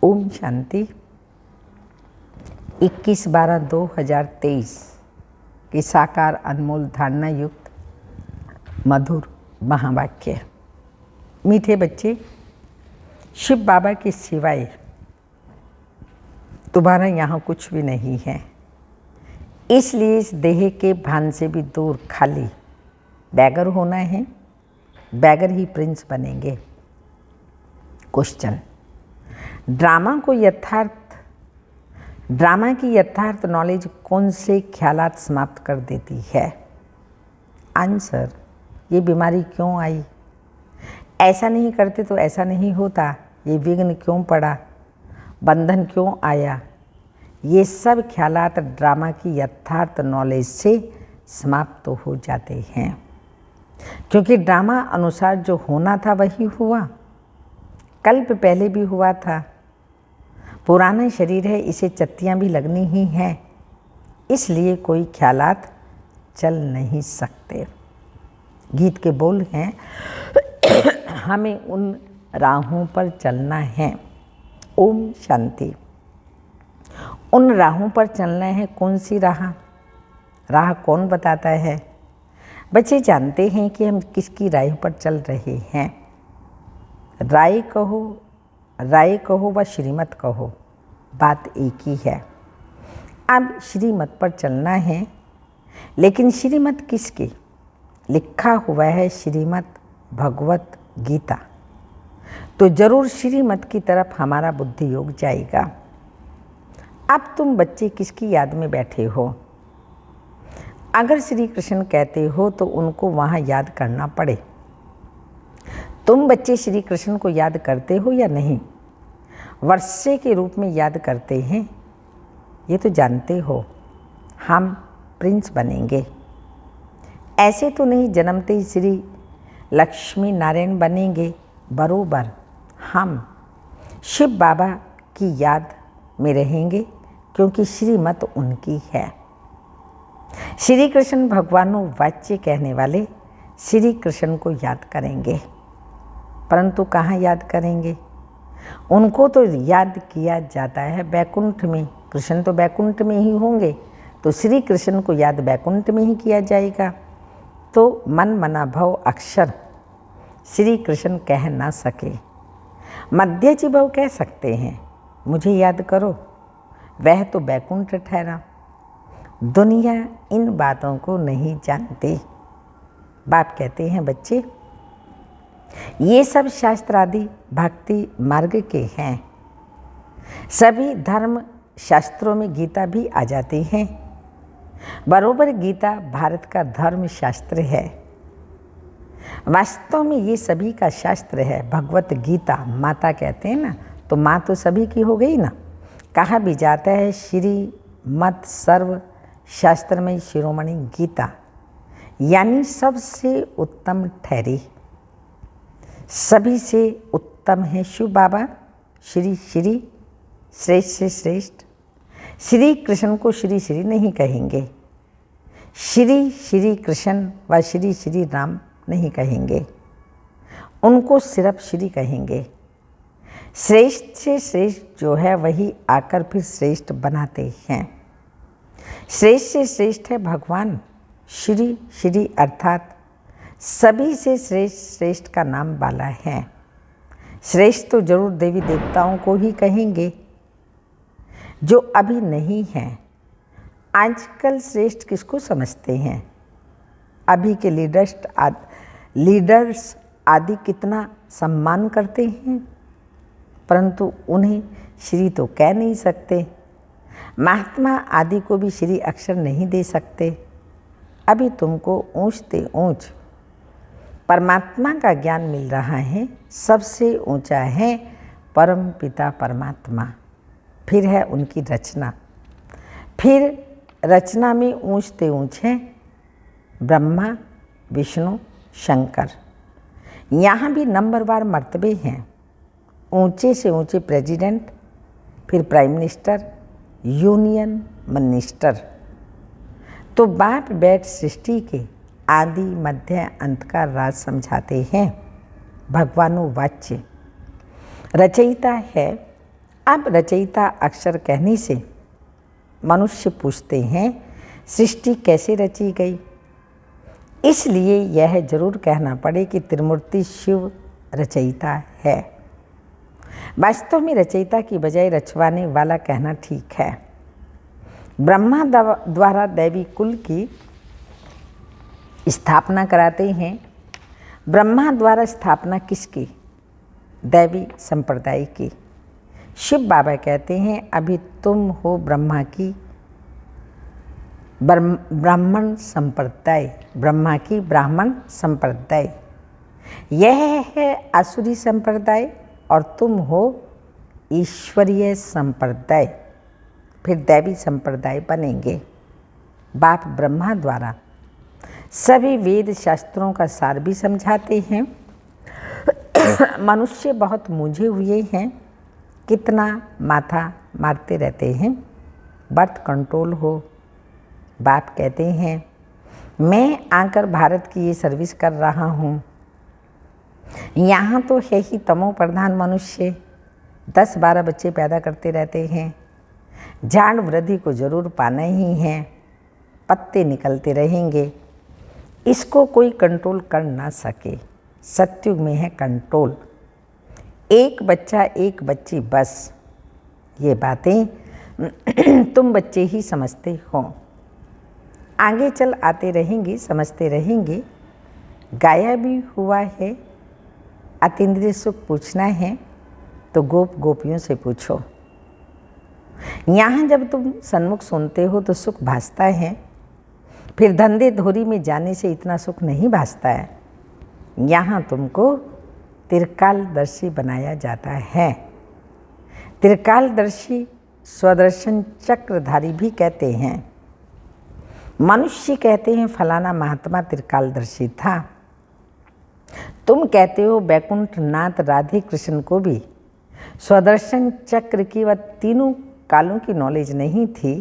ओम शांति। 21/12/2023 की साकार अनमोल धारणा युक्त मधुर महावाक्य। मीठे बच्चे, शिव बाबा के सिवाय तुम्हारा यहाँ कुछ भी नहीं है, इसलिए इस देह के भान से भी दूर खाली बैगर होना है। बैगर ही प्रिंस बनेंगे। क्वेश्चन, ड्रामा की यथार्थ नॉलेज कौन से ख्यालात समाप्त कर देती है? आंसर, ये बीमारी क्यों आई, ऐसा नहीं करते तो ऐसा नहीं होता, ये विघ्न क्यों पड़ा, बंधन क्यों आया, ये सब ख्यालात ड्रामा की यथार्थ नॉलेज से समाप्त तो हो जाते हैं, क्योंकि ड्रामा अनुसार जो होना था वही हुआ, कल्प पहले भी हुआ था। पुराना शरीर है, इसे चत्तियाँ भी लगनी ही हैं, इसलिए कोई ख्यालात चल नहीं सकते। गीत के बोल हैं, हमें उन राहों पर चलना है। ओम शांति। उन राहों पर चलना है। कौन सी राह कौन बताता है? बच्चे जानते हैं कि हम किसकी राह पर चल रहे हैं। राय कहो व श्रीमत कहो, बात एक ही है। अब श्रीमत पर चलना है, लेकिन श्रीमत किसकी? लिखा हुआ है श्रीमत भगवत गीता, तो जरूर श्रीमत की तरफ हमारा बुद्धि योग जाएगा। अब तुम बच्चे किसकी याद में बैठे हो? अगर श्री कृष्ण कहते हो तो उनको वहाँ याद करना पड़े। तुम बच्चे श्री कृष्ण को याद करते हो या नहीं? वर्षे के रूप में याद करते हैं, ये तो जानते हो। हम प्रिंस बनेंगे, ऐसे तो नहीं जन्मते ही श्री लक्ष्मी नारायण बनेंगे। बरोबर हम शिव बाबा की याद में रहेंगे, क्योंकि श्रीमत उनकी है। श्री कृष्ण भगवानों वाच्य कहने वाले श्री कृष्ण को याद करेंगे, परंतु कहाँ याद करेंगे? उनको तो याद किया जाता है बैकुंठ में। कृष्ण तो बैकुंठ में ही होंगे, तो श्री कृष्ण को याद बैकुंठ में ही किया जाएगा। तो मन मना भव अक्षर श्री कृष्ण कह ना सके, मध्यजी भव कह सकते हैं, मुझे याद करो, वह तो बैकुंठ ठहरा। दुनिया इन बातों को नहीं जानते। बाप कहते हैं, बच्चे ये सब शास्त्र आदि भक्ति मार्ग के हैं। सभी धर्म शास्त्रों में गीता भी आ जाती हैं। बरोबर गीता भारत का धर्म शास्त्र है। वास्तव में ये सभी का शास्त्र है। भगवत गीता माता कहते हैं ना, तो माँ तो सभी की हो गई ना। कहा भी जाता है श्री मत सर्व शास्त्र में शिरोमणि गीता, यानी सबसे उत्तम ठहरी। सभी से उत्तम है शिव बाबा, श्री श्रेष्ठ से श्रेष्ठ। श्री कृष्ण को श्री श्री नहीं कहेंगे, श्री कृष्ण व श्री राम नहीं कहेंगे, उनको सिर्फ श्री कहेंगे। श्रेष्ठ से श्रेष्ठ जो है वही आकर फिर श्रेष्ठ बनाते हैं। श्रेष्ठ से श्रेष्ठ है भगवान श्री अर्थात सभी से श्रेष्ठ का नाम वाला है। श्रेष्ठ तो जरूर देवी देवताओं को ही कहेंगे, जो अभी नहीं हैं। आजकल श्रेष्ठ किसको समझते हैं? अभी के लीडर्स आदि कितना सम्मान करते हैं, परंतु उन्हें श्री तो कह नहीं सकते। महात्मा आदि को भी श्री अक्षर नहीं दे सकते। अभी तुमको ऊंचते ऊंच परमात्मा का ज्ञान मिल रहा है। सबसे ऊंचा है परम पिता परमात्मा, फिर है उनकी रचना, फिर रचना में ऊंचते ऊंच हैं ब्रह्मा विष्णु शंकर। यहाँ भी नंबरवार मर्तबे हैं। ऊंचे से ऊंचे प्रेसिडेंट, फिर प्राइम मिनिस्टर, यूनियन मिनिस्टर। तो बाप बैठ सृष्टि के आदि मध्य अंत का राज समझाते हैं। भगवानो वाच्य रचयिता है अब रचयिता अक्षर कहने से मनुष्य पूछते हैं सृष्टि कैसे रची गई। इसलिए यह जरूर कहना पड़े कि त्रिमूर्ति शिव रचयिता है। वास्तव में रचयिता की बजाय रचवाने वाला कहना ठीक है। ब्रह्मा द्वारा दैवी कुल की स्थापना कराते हैं। ब्रह्मा द्वारा स्थापना किसकी? दैवी संप्रदाय की। शिव बाबा कहते हैं अभी तुम हो ब्रह्मा की ब्राह्मण संप्रदाय, ब्रह्मा की ब्राह्मण संप्रदाय। यह है आसुरी संप्रदाय और तुम हो ईश्वरीय संप्रदाय, फिर दैवी संप्रदाय बनेंगे। बाप ब्रह्मा द्वारा सभी वेद शास्त्रों का सार भी समझाते हैं। मनुष्य बहुत मूंझे हुए हैं, कितना माथा मारते रहते हैं, बर्थ कंट्रोल हो। बाप कहते हैं मैं आकर भारत की ये सर्विस कर रहा हूँ। यहाँ तो है ही तमो प्रधान मनुष्य, 10-12 बच्चे पैदा करते रहते हैं। झाड़ वृद्धि को जरूर पाना ही है, पत्ते निकलते रहेंगे। इसको कोई कंट्रोल कर ना सके। सत्युग में है कंट्रोल, एक बच्चा एक बच्ची बस। ये बातें तुम बच्चे ही समझते हो। आगे चल आते रहेंगे, समझते रहेंगे। गाया भी हुआ है अतीन्द्रिय सुख पूछना है तो गोप गोपियों से पूछो। यहाँ जब तुम सन्मुख सुनते हो तो सुख भासता है, फिर धंधे धोरी में जाने से इतना सुख नहीं भासता है। यहाँ तुमको त्रिकालदर्शी बनाया जाता है। त्रिकालदर्शी स्वदर्शन चक्रधारी भी कहते हैं। मनुष्य कहते हैं फलाना महात्मा त्रिकालदर्शी था। तुम कहते हो बैकुंठ नाथ राधे कृष्ण को भी स्वदर्शन चक्र की व तीनों कालों की नॉलेज नहीं थी।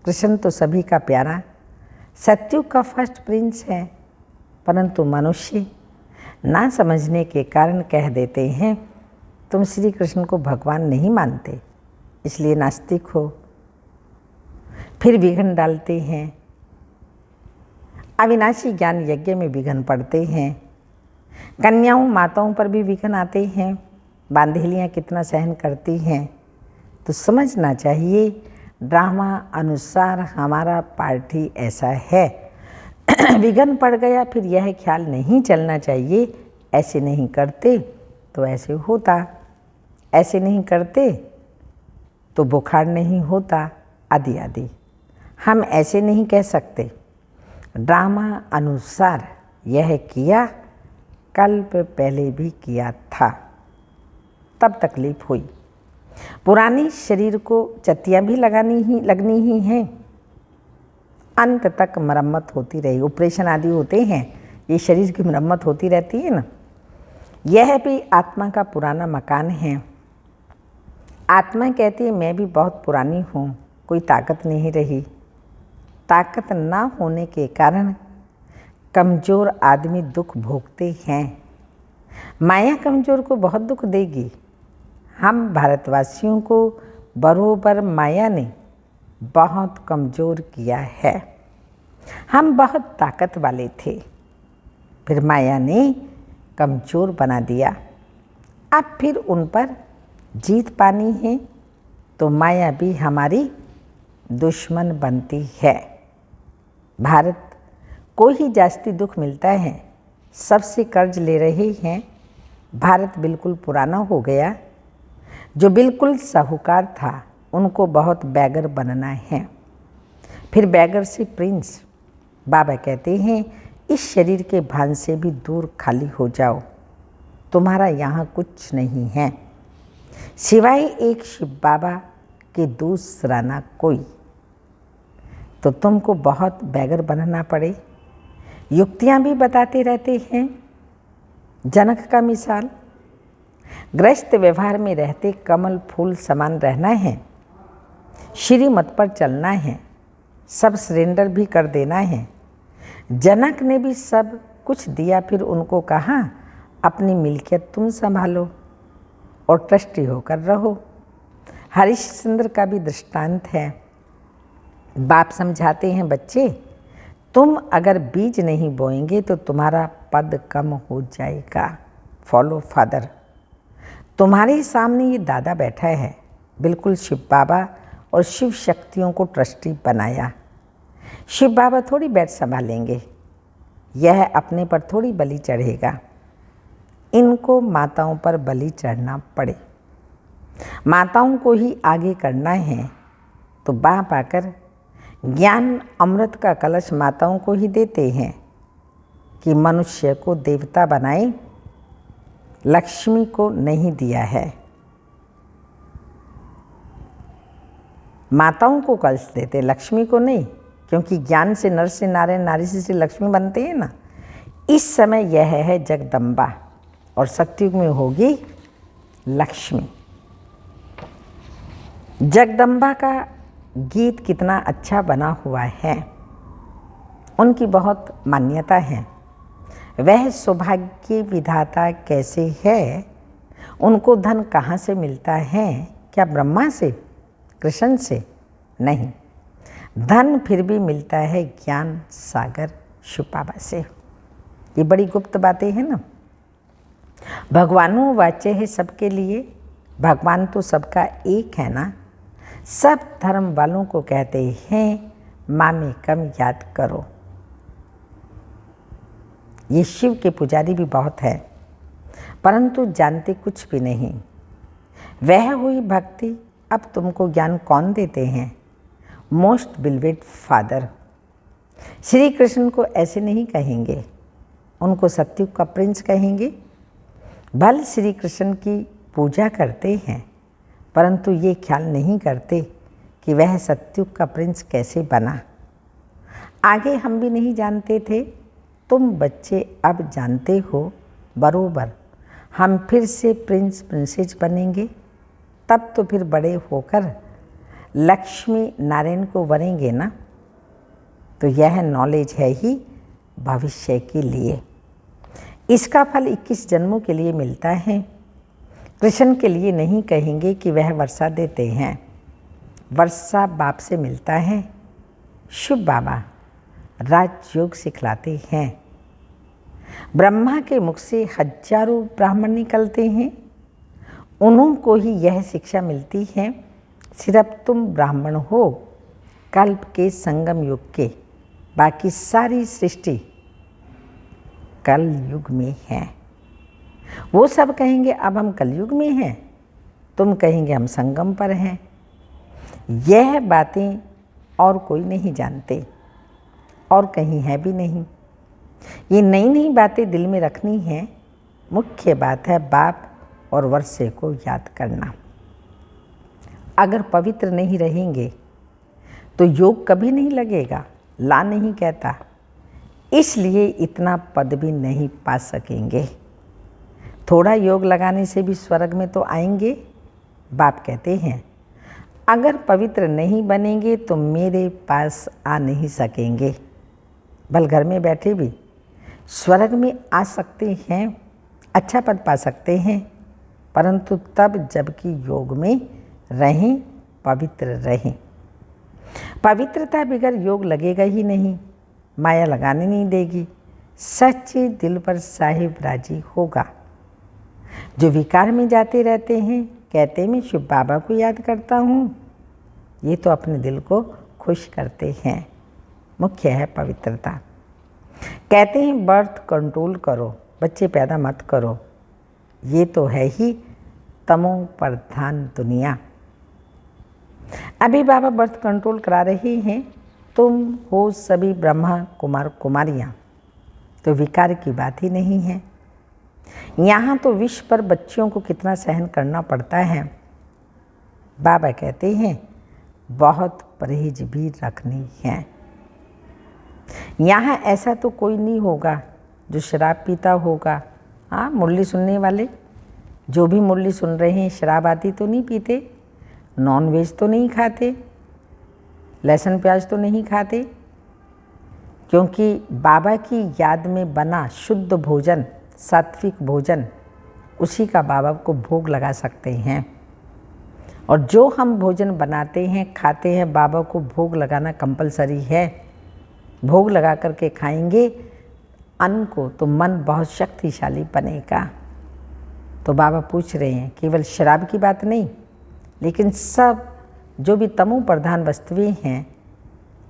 कृष्ण तो सभी का प्यारा सत्युग का फर्स्ट प्रिंस है, परंतु मनुष्य ना समझने के कारण कह देते हैं तुम श्री कृष्ण को भगवान नहीं मानते, इसलिए नास्तिक हो। फिर विघ्न डालते हैं। अविनाशी ज्ञान यज्ञ में विघ्न पड़ते हैं। कन्याओं माताओं पर भी विघ्न आते हैं। बांधेलियाँ कितना सहन करती हैं। तो समझना चाहिए ड्रामा अनुसार हमारा पार्टी ऐसा है। विघ्न पड़ गया, फिर यह ख्याल नहीं चलना चाहिए ऐसे नहीं करते तो ऐसे होता, ऐसे नहीं करते तो बुखार नहीं होता, आदि आदि। हम ऐसे नहीं कह सकते। ड्रामा अनुसार यह किया, कल्प पहले भी किया था, तब तकलीफ हुई। पुरानी शरीर को चत्तियाँ भी लगनी ही हैं। अंत तक मरम्मत होती रही। ऑपरेशन आदि होते हैं, ये शरीर की मरम्मत होती रहती है ना। यह भी आत्मा का पुराना मकान है। आत्मा कहती है मैं भी बहुत पुरानी हूँ, कोई ताकत नहीं रही। ताकत ना होने के कारण कमज़ोर आदमी दुख भोगते हैं। माया कमज़ोर को बहुत दुख देगी। हम भारतवासियों को बरोबर माया ने बहुत कमज़ोर किया है। हम बहुत ताकत वाले थे, फिर माया ने कमज़ोर बना दिया। अब फिर उन पर जीत पानी है तो माया भी हमारी दुश्मन बनती है। भारत को ही जास्ती दुख मिलता है, सबसे कर्ज ले रहे हैं। भारत बिल्कुल पुराना हो गया। जो बिल्कुल साहूकार था उनको बहुत बैगर बनना है, फिर बैगर से प्रिंस। बाबा कहते हैं इस शरीर के भान से भी दूर खाली हो जाओ, तुम्हारा यहाँ कुछ नहीं है सिवाय एक शिव बाबा के दूसरा ना कोई। तो तुमको बहुत बैगर बनना पड़े। युक्तियाँ भी बताते रहते हैं। जनक का मिसाल, गृहस्थ व्यवहार में रहते कमल फूल समान रहना है, श्रीमत पर चलना है, सब सरेंडर भी कर देना है। जनक ने भी सब कुछ दिया, फिर उनको कहा अपनी मिल्कियत तुम संभालो और ट्रस्टी होकर रहो। हरिश्चंद्र का भी दृष्टांत है। बाप समझाते हैं, बच्चे तुम अगर बीज नहीं बोएंगे तो तुम्हारा पद कम हो जाएगा। Follow father. तुम्हारे सामने ये दादा बैठा है, बिल्कुल शिव बाबा और शिव शक्तियों को ट्रस्टी बनाया। शिव बाबा थोड़ी बैठ संभालेंगे, यह अपने पर थोड़ी बलि चढ़ेगा। इनको माताओं पर बलि चढ़ना पड़े, माताओं को ही आगे करना है, तो बाप आकर ज्ञान अमृत का कलश माताओं को ही देते हैं कि मनुष्य को देवता बनाए, लक्ष्मी को नहीं दिया है। माताओं को कलश देते, लक्ष्मी को नहीं, क्योंकि ज्ञान से नर से नारायण, नारी से लक्ष्मी बनते हैं ना। इस समय यह है जगदम्बा और सतयुग में होगी लक्ष्मी। जगदम्बा का गीत कितना अच्छा बना हुआ है, उनकी बहुत मान्यता है। वह सौभाग्य विधाता कैसे है, उनको धन कहाँ से मिलता है? क्या ब्रह्मा से, कृष्ण से? नहीं, धन फिर भी मिलता है ज्ञान सागर शिव बाबा से। ये बड़ी गुप्त बातें हैं ना। भगवानो वाच्य है सबके लिए, भगवान तो सबका एक है ना। सब धर्म वालों को कहते हैं मामी कम याद करो। ये शिव के पुजारी भी बहुत है, परंतु जानते कुछ भी नहीं। वह हुई भक्ति, अब तुमको ज्ञान कौन देते हैं? Most beloved father. Shri Krishna को ऐसे नहीं कहेंगे, उनको सतयुग का प्रिंस कहेंगे। भले श्री कृष्ण की पूजा करते हैं, परंतु ये ख्याल नहीं करते कि वह सतयुग का प्रिंस कैसे बना। आगे हम भी नहीं जानते थे, तुम बच्चे अब जानते हो बरोबर। हम फिर से प्रिंस प्रिंसेस बनेंगे, तब तो फिर बड़े होकर लक्ष्मी नारायण को वरेंगे ना। तो यह नॉलेज है ही भविष्य के लिए। इसका फल 21 जन्मों के लिए मिलता है। कृष्ण के लिए नहीं कहेंगे कि वह वर्षा देते हैं, वर्षा बाप से मिलता है। शिव बाबा राजयोग सिखलाते हैं। ब्रह्मा के मुख से हजारों ब्राह्मण निकलते हैं, उन्हों को ही यह शिक्षा मिलती है, सिर्फ तुम ब्राह्मण हो कल्प के संगम युग के, बाकी सारी सृष्टि कल युग में है। वो सब कहेंगे अब हम कलयुग में हैं, तुम कहेंगे हम संगम पर हैं। यह बातें और कोई नहीं जानते और कहीं है भी नहीं। ये नई नई बातें दिल में रखनी है। मुख्य बात है बाप और वर्षे को याद करना। अगर पवित्र नहीं रहेंगे तो योग कभी नहीं लगेगा, ला नहीं कहता, इसलिए इतना पद भी नहीं पा सकेंगे। थोड़ा योग लगाने से भी स्वर्ग में तो आएंगे। बाप कहते हैं अगर पवित्र नहीं बनेंगे तो मेरे पास आ नहीं सकेंगे। भल घर में बैठे भी स्वर्ग में आ सकते हैं, अच्छा पद पा सकते हैं, परंतु तब जबकि योग में रहें, पवित्र रहें। पवित्रता बगैर योग लगेगा ही नहीं, माया लगाने नहीं देगी। सच्चे दिल पर साहिब राजी होगा। जो विकार में जाते रहते हैं, कहते मैं शिव बाबा को याद करता हूँ, ये तो अपने दिल को खुश करते हैं। मुख्य है पवित्रता। कहते हैं बर्थ कंट्रोल करो, बच्चे पैदा मत करो। ये तो है ही तमो प्रधान दुनिया। अभी बाबा बर्थ कंट्रोल करा रहे हैं। तुम हो सभी ब्रह्मा कुमार कुमारियाँ, तो विकार की बात ही नहीं है। यहाँ तो विष पर बच्चियों को कितना सहन करना पड़ता है। बाबा कहते हैं बहुत परहेज भी रखनी है। यहाँ ऐसा तो कोई नहीं होगा जो शराब पीता होगा। हाँ, मुरली सुनने वाले जो भी मुरली सुन रहे हैं, शराब आदि तो नहीं पीते, नॉन वेज तो नहीं खाते, लहसुन प्याज तो नहीं खाते, क्योंकि बाबा की याद में बना शुद्ध भोजन, सात्विक भोजन, उसी का बाबा को भोग लगा सकते हैं। और जो हम भोजन बनाते हैं, खाते हैं, बाबा को भोग लगाना कंपलसरी है। भोग लगा करके खाएंगे अन्न को तो मन बहुत शक्तिशाली बनेगा। तो बाबा पूछ रहे हैं केवल शराब की बात नहीं, लेकिन सब जो भी तमो प्रधान वस्तुएं हैं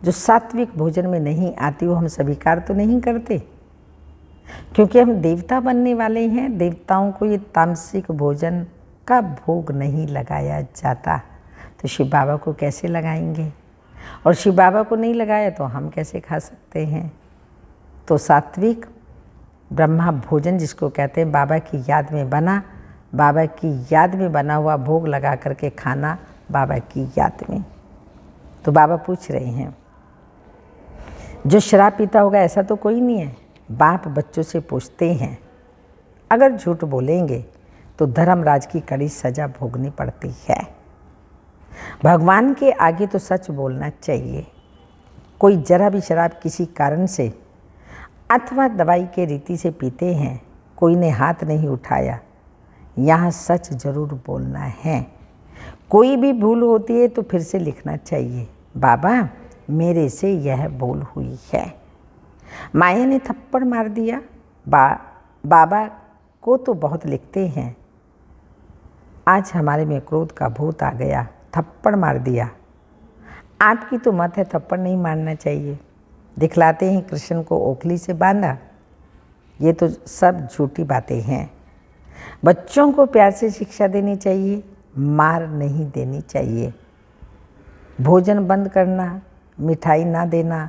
जो सात्विक भोजन में नहीं आती, वो हम स्वीकार तो नहीं करते, क्योंकि हम देवता बनने वाले हैं। देवताओं को ये तामसिक भोजन का भोग नहीं लगाया जाता, तो शिव बाबा को कैसे लगाएंगे? और शिव बाबा को नहीं लगाया तो हम कैसे खा सकते हैं? तो सात्विक ब्रह्मा भोजन जिसको कहते हैं, बाबा की याद में बना, बाबा की याद में बना हुआ भोग लगा करके खाना, बाबा की याद में। तो बाबा पूछ रहे हैं जो शराब पीता होगा ऐसा तो कोई नहीं है। बाप बच्चों से पूछते हैं, अगर झूठ बोलेंगे तो धर्मराज की कड़ी सजा भोगनी पड़ती है। भगवान के आगे तो सच बोलना चाहिए। कोई जरा भी शराब किसी कारण से अथवा दवाई के रीति से पीते हैं, कोई ने हाथ नहीं उठाया, यहाँ सच जरूर बोलना है। कोई भी भूल होती है तो फिर से लिखना चाहिए, बाबा मेरे से यह भूल हुई है। माया ने थप्पड़ मार दिया, बाबा को तो बहुत लिखते हैं, आज हमारे में क्रोध का भूत आ गया, थप्पड़ मार दिया। आपकी तो मत है थप्पड़ नहीं मारना चाहिए। दिखलाते हैं कृष्ण को ओखली से बांधा, ये तो सब झूठी बातें हैं। बच्चों को प्यार से शिक्षा देनी चाहिए, मार नहीं देनी चाहिए। भोजन बंद करना, मिठाई ना देना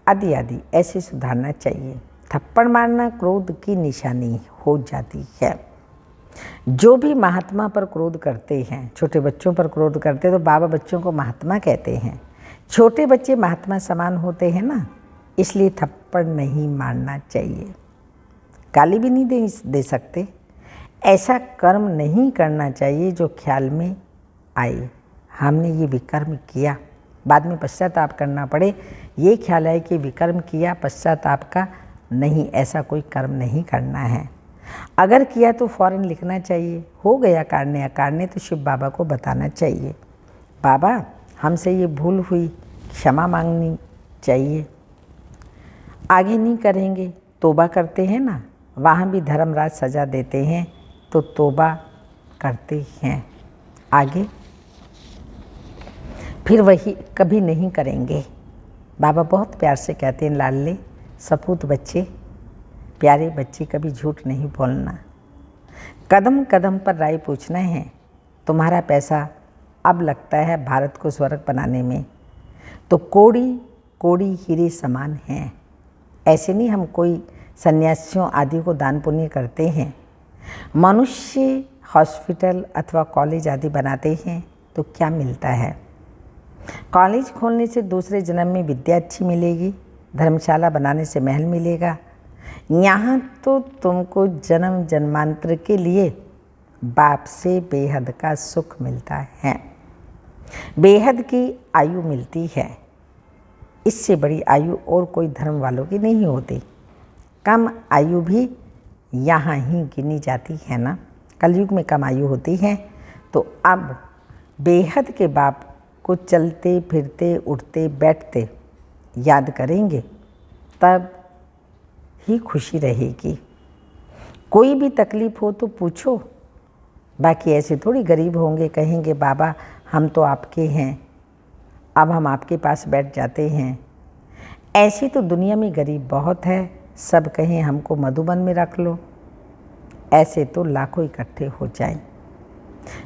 आदि आदि ऐसे सुधारना चाहिए। थप्पड़ मारना क्रोध की निशानी हो जाती है। जो भी महात्मा पर क्रोध करते हैं, छोटे बच्चों पर क्रोध करते हैं, तो बाबा बच्चों को महात्मा कहते हैं। छोटे बच्चे महात्मा समान होते हैं ना, इसलिए थप्पड़ नहीं मारना चाहिए। गाली भी नहीं दे सकते। ऐसा कर्म नहीं करना चाहिए जो ख्याल में आए हमने ये विकर्म किया, बाद में पश्चाताप करना पड़े, ये ख्याल है कि विकर्म किया, पश्चाताप का नहीं, ऐसा कोई कर्म नहीं करना है। अगर किया तो फौरन लिखना चाहिए, हो गया कारणे अकारणे तो शिव बाबा को बताना चाहिए, बाबा हमसे ये भूल हुई, क्षमा मांगनी चाहिए, आगे नहीं करेंगे। तोबा करते हैं ना, वहाँ भी धर्मराज सज़ा देते हैं, तो तोबा करते हैं, आगे फिर वही कभी नहीं करेंगे। बाबा बहुत प्यार से कहते हैं, लाडले सपूत बच्चे, प्यारे बच्चे, कभी झूठ नहीं बोलना। कदम कदम पर राय पूछना है। तुम्हारा पैसा अब लगता है भारत को स्वर्ग बनाने में, तो कोड़ी कोड़ी हीरे समान हैं। ऐसे नहीं हम कोई सन्यासियों आदि को दान पुण्य करते हैं। मनुष्य हॉस्पिटल अथवा कॉलेज आदि बनाते हैं तो क्या मिलता है? कॉलेज खोलने से दूसरे जन्म में विद्या अच्छी मिलेगी, धर्मशाला बनाने से महल मिलेगा। यहाँ तो तुमको जन्म जन्मांतर के लिए बाप से बेहद का सुख मिलता है, बेहद की आयु मिलती है। इससे बड़ी आयु और कोई धर्म वालों की नहीं होती। कम आयु भी यहाँ ही गिनी जाती है ना, कलयुग में कम आयु होती है। तो अब बेहद के बाप को चलते फिरते उठते बैठते याद करेंगे, तब ही खुशी रहेगी। कोई भी तकलीफ़ हो तो पूछो, बाकी ऐसे थोड़ी गरीब होंगे कहेंगे बाबा हम तो आपके हैं, अब हम आपके पास बैठ जाते हैं। ऐसी तो दुनिया में गरीब बहुत है, सब कहें हमको मधुबन में रख लो, ऐसे तो लाखों इकट्ठे हो जाएं।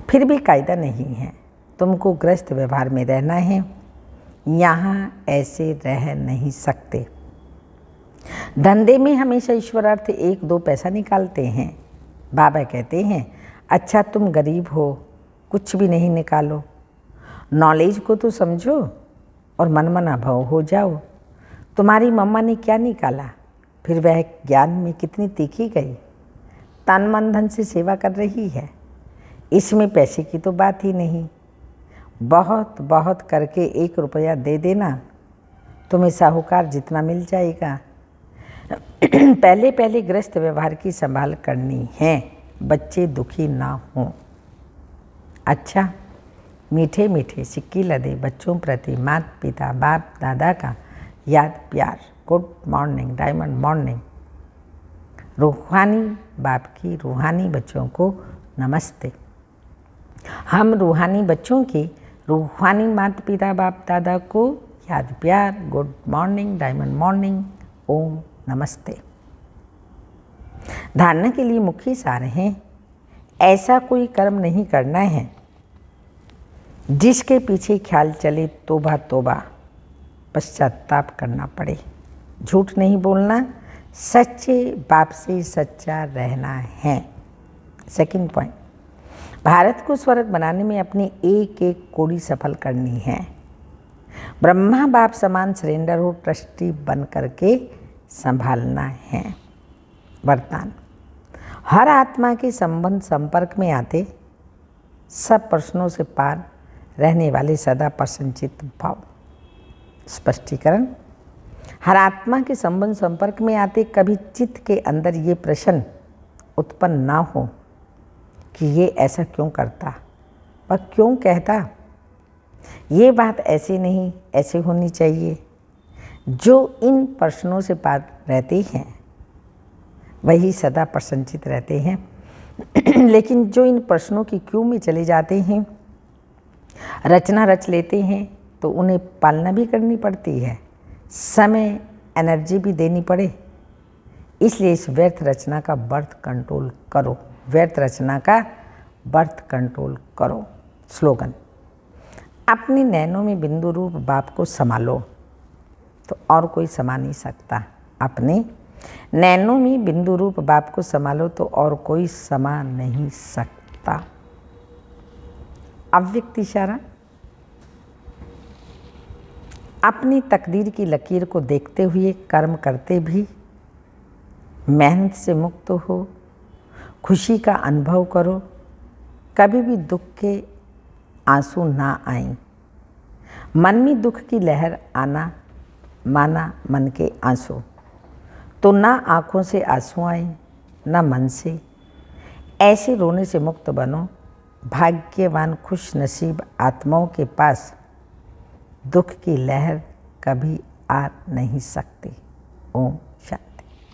फिर भी कायदा नहीं है, तुमको गृहस्थ व्यवहार में रहना है, यहाँ ऐसे रह नहीं सकते। धंधे में हमेशा ईश्वरार्थ 1-2 पैसा निकालते हैं। बाबा कहते हैं अच्छा तुम गरीब हो, कुछ भी नहीं निकालो, नॉलेज को तो समझो और मनमना भव हो जाओ। तुम्हारी मम्मा ने क्या निकाला, फिर वह ज्ञान में कितनी तीखी गई, तन मन धन से सेवा कर रही है, इसमें पैसे की तो बात ही नहीं। बहुत बहुत करके 1 रुपया दे देना, तुम्हें साहूकार जितना मिल जाएगा। पहले पहले गृहस्थ व्यवहार की संभाल करनी है, बच्चे दुखी ना हों। अच्छा मीठे मीठे सिक्की लदे बच्चों प्रति माता पिता बाप दादा का याद प्यार। Good morning diamond morning. रूहानी बाप की रूहानी बच्चों को नमस्ते। हम रूहानी बच्चों की रूहानी माता पिता बाप दादा को याद प्यार। Good morning diamond morning. ओम नमस्ते। धारणा के लिए मुख्य सार हैं, ऐसा कोई कर्म नहीं करना है जिसके पीछे ख्याल चले तोबा तोबा, पश्चाताप करना पड़े। झूठ नहीं बोलना, सच्चे बाप से सच्चा रहना है। सेकंड पॉइंट, भारत को स्वर्ग बनाने में अपनी एक एक कौड़ी सफल करनी है। ब्रह्मा बाप समान सरेंडर हो, ट्रस्टी बन करके संभालना है। वरदान, हर आत्मा के संबंध संपर्क में आते सब प्रश्नों से पार रहने वाले सदा प्रसन्नचित्त भाव। स्पष्टीकरण, हर आत्मा के संबंध संपर्क में आते कभी चित्त के अंदर ये प्रश्न उत्पन्न ना हो कि ये ऐसा क्यों करता, वह क्यों कहता, ये बात ऐसे नहीं ऐसे होनी चाहिए। जो इन प्रश्नों से पार रहते हैं वही सदा प्रसन्नचित्त रहते हैं। लेकिन जो इन प्रश्नों की क्यों में चले जाते हैं, रचना रच लेते हैं, तो उन्हें पालना भी करनी पड़ती है, समय एनर्जी भी देनी पड़े। इसलिए इस व्यर्थ रचना का बर्थ कंट्रोल करो। व्यर्थ रचना का बर्थ कंट्रोल करो। स्लोगन, अपने नैनों में बिंदु रूप बाप को संभालो तो और कोई समा नहीं सकता। अपने नैनों में बिंदु रूप बाप को संभालो तो और कोई समा नहीं सकता। अव्यक्त इशारा, अपनी तकदीर की लकीर को देखते हुए कर्म करते भी मेहनत से मुक्त हो, खुशी का अनुभव करो, कभी भी दुख के आंसू ना आए। मन में दुख की लहर आना माना मन के आंसू, तो ना आँखों से आंसू आए ना मन से। ऐसे रोने से मुक्त बनो। भाग्यवान खुश नसीब आत्माओं के पास दुख की लहर कभी आ नहीं सकती। ओम